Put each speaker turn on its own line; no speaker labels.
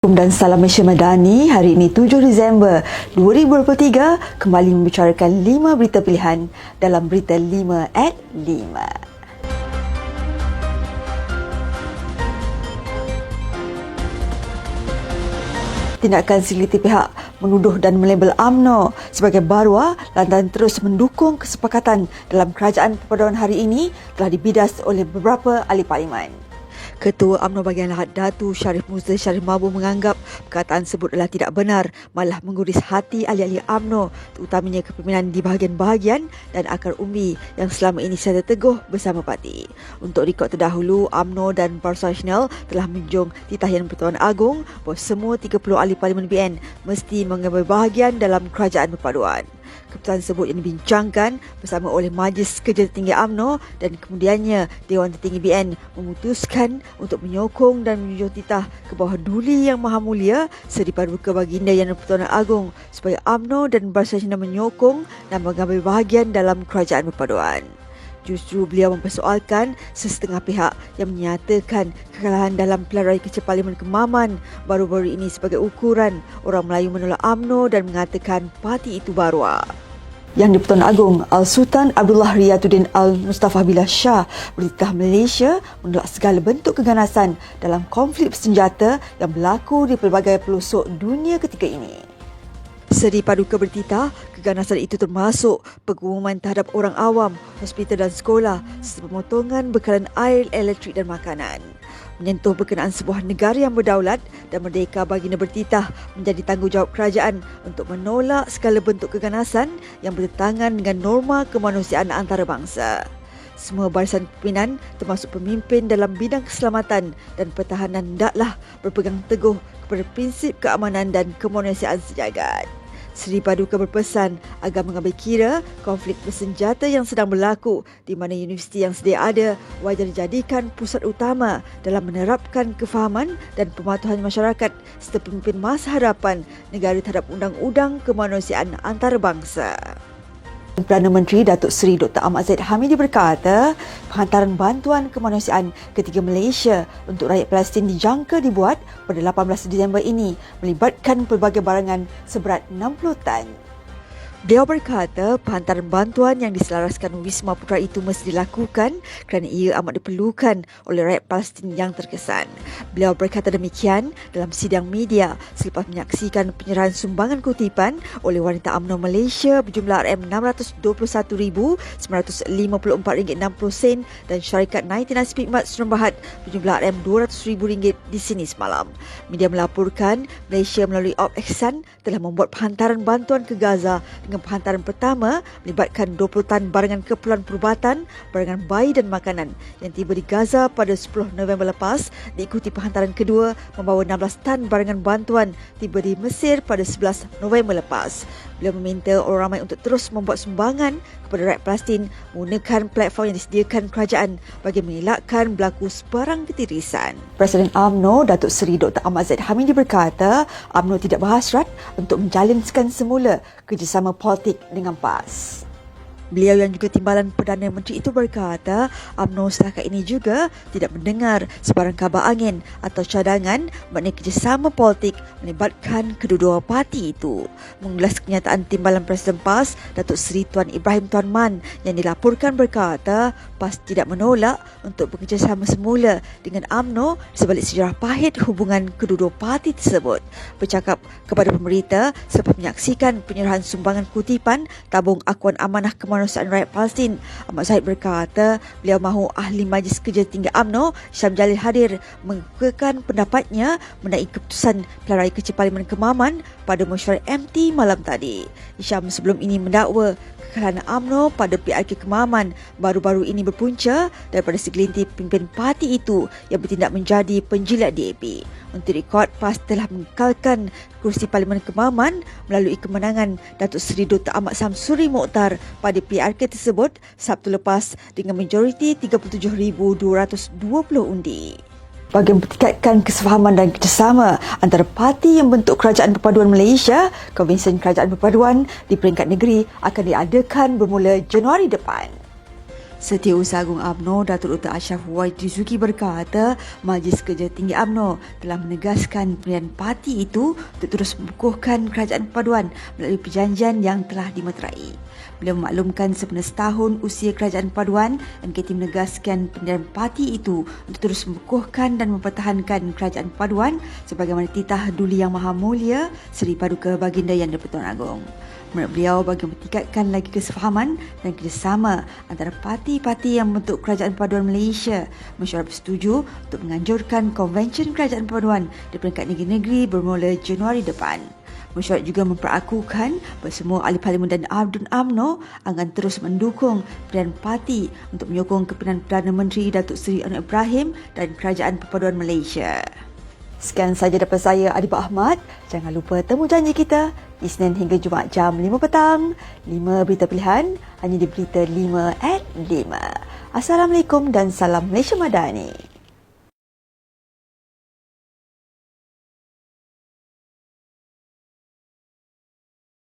Dan Salam Malaysia Madani, hari ini 7 Disember 2023 kembali membicarakan 5 berita pilihan dalam Berita 5 at 5. Tindakan segelintir pihak menuduh dan melabel UMNO sebagai barua lantaran terus mendukung kesepakatan dalam kerajaan perpaduan hari ini telah dibidas oleh beberapa ahli parlimen. Ketua UMNO bahagian Lahad Datu Sharif Muza Sharif Mabu menganggap perkataan tersebut adalah tidak benar, malah menggurus hati ahli-ahli UMNO, terutamanya kepimpinan di bahagian-bahagian dan akar umbi yang selama ini secara teguh bersama parti. Untuk rekod terdahulu, UMNO dan Barisan Nasional telah menjunjung titah Yang Pertuan Agong bahawa semua 30 ahli parlimen BN mesti mengambil bahagian dalam kerajaan perpaduan. Keputusan tersebut yang dibincangkan bersama oleh Majlis Kerja Tertinggi UMNO dan kemudiannya Dewan Tertinggi BN memutuskan untuk menyokong dan menjunjung titah ke bawah Duli Yang Maha Mulia Seri Paduka Baginda Yang Pertuan Agong supaya UMNO dan Barisan Nasional menyokong dan mengambil bahagian dalam kerajaan perpaduan. Justru beliau mempersoalkan sesetengah pihak yang menyatakan kekalahan dalam pilihan raya kecil Parlimen Kemaman baru-baru ini sebagai ukuran orang Melayu menolak UMNO dan mengatakan parti itu barua. Yang di-Pertuan Agong Al-Sultan Abdullah Riyatuddin Al-Mustafa Billah Shah bertitah Malaysia menolak segala bentuk keganasan dalam konflik bersenjata yang berlaku di pelbagai pelosok dunia ketika ini. Seri Paduka bertitah, keganasan itu termasuk pengumuman terhadap orang awam, hospital dan sekolah serta pemotongan bekalan air, elektrik dan makanan. Menyentuh berkenaan sebuah negara yang berdaulat dan merdeka, baginda bertitah menjadi tanggungjawab kerajaan untuk menolak segala bentuk keganasan yang bertentangan dengan norma kemanusiaan antarabangsa. Semua barisan pimpinan termasuk pemimpin dalam bidang keselamatan dan pertahanan hendaklah berpegang teguh kepada prinsip keamanan dan kemanusiaan sejagat. Seri Paduka berpesan agar mengambil kira konflik bersenjata yang sedang berlaku di mana universiti yang sedia ada wajar dijadikan pusat utama dalam menerapkan kefahaman dan pematuhan masyarakat serta pemimpin masa hadapan negara terhadap undang-undang kemanusiaan antarabangsa. Perdana Menteri Datuk Seri Dr. Ahmad Zahid Hamidi berkata, penghantaran bantuan kemanusiaan ketiga Malaysia untuk rakyat Palestin dijangka dibuat pada 18 Disember ini melibatkan pelbagai barangan seberat 60 tan. Beliau berkata penghantaran bantuan yang diselaraskan Wisma Putra itu mesti dilakukan kerana ia amat diperlukan oleh rakyat Palestin yang terkesan. Beliau berkata demikian dalam sidang media selepas menyaksikan penyerahan sumbangan kutipan oleh wanita UMNO Malaysia berjumlah RM621,954.60 dan syarikat 99 Speak Mat Serembahat berjumlah RM200,000 di sini semalam. Media melaporkan Malaysia melalui Op Ihsan telah membuat penghantaran bantuan ke Gaza dengan penghantaran pertama melibatkan 20 tan barangan keperluan perubatan, barangan bayi dan makanan yang tiba di Gaza pada 10 November lepas, diikuti penghantaran kedua membawa 16 tan barangan bantuan tiba di Mesir pada 11 November lepas. Beliau meminta orang ramai untuk terus membuat sumbangan kepada rakyat Palestin menggunakan platform yang disediakan kerajaan bagi mengelakkan berlaku sebarang ketirisan. Presiden UMNO Datuk Seri Dr. Ahmad Zahid Hamidi berkata, UMNO tidak berhasrat untuk menjalinkan semula kerjasama politik dengan PAS. Beliau yang juga timbalan Perdana Menteri itu berkata, UMNO setakat ini juga tidak mendengar sebarang kabar angin atau cadangan mengenai kerjasama politik melibatkan kedua-dua parti itu. Mengulas kenyataan timbalan Presiden PAS, Datuk Seri Tuan Ibrahim Tuan Man yang dilaporkan berkata, PAS tidak menolak untuk bekerjasama semula dengan UMNO sebalik sejarah pahit hubungan kedua-dua parti tersebut. Bercakap kepada pemberita selepas menyaksikan penyerahan sumbangan kutipan tabung akuan amanah kemanusiaan rakyat Palestin, Ahmad Zahid berkata beliau mahu ahli Majlis Kerja Tinggi UMNO Syam Jalil hadir mengemukakan pendapatnya mengenai keputusan pilihan raya kecil Parlimen Kemaman pada mesyuarat MT malam tadi. Syam sebelum ini mendakwa kekalahan UMNO pada PRK Kemaman baru-baru ini berpunca daripada segelintir pemimpin parti itu yang bertindak menjadi penjilat DAP. Untuk rekod, PAS telah mengekalkan kursi Parlimen Kemaman melalui kemenangan Datuk Seri Dr. Ahmad Samsuri Mokhtar pada PRK tersebut Sabtu lepas dengan majoriti 37,220 undi. Bagi mempertingkatkan kesefahaman dan kerjasama antara parti yang bentuk Kerajaan Perpaduan Malaysia, Konvensyen Kerajaan Perpaduan di peringkat negeri akan diadakan bermula Januari depan. Setiausaha Agung UMNO Datuk Dr. Ashraf Wahid Rizuki berkata Majlis Kerja Tinggi UMNO telah menegaskan pendirian parti itu untuk terus mengukuhkan kerajaan perpaduan melalui perjanjian yang telah dimeterai. Beliau memaklumkan sempena setahun usia kerajaan perpaduan, MKT menegaskan pendirian parti itu untuk terus mengukuhkan dan mempertahankan kerajaan perpaduan sebagaimana titah Duli Yang Maha Mulia Seri Paduka Baginda Yang di-Pertuan Agong. Menurut beliau, bagi meningkatkan lagi kesefahaman dan kerjasama antara parti-parti yang membentuk Kerajaan Perpaduan Malaysia, mesyuarat bersetuju untuk menganjurkan Konvensyen Kerajaan Perpaduan di peringkat negeri-negeri bermula Januari depan. Mesyuarat juga memperakukan bahawa semua ahli parlimen dan AMNO akan terus mendukung pilihan parti untuk menyokong kepimpinan Perdana Menteri Datuk Seri Anwar Ibrahim dan Kerajaan Perpaduan Malaysia. Sekian sahaja daripada saya, Adibah Ahmad. Jangan lupa temu janji kita Isnin hingga Jumaat jam 5 petang. 5 berita pilihan hanya di Berita 5 at 5. Assalamualaikum dan salam Malaysia Madani.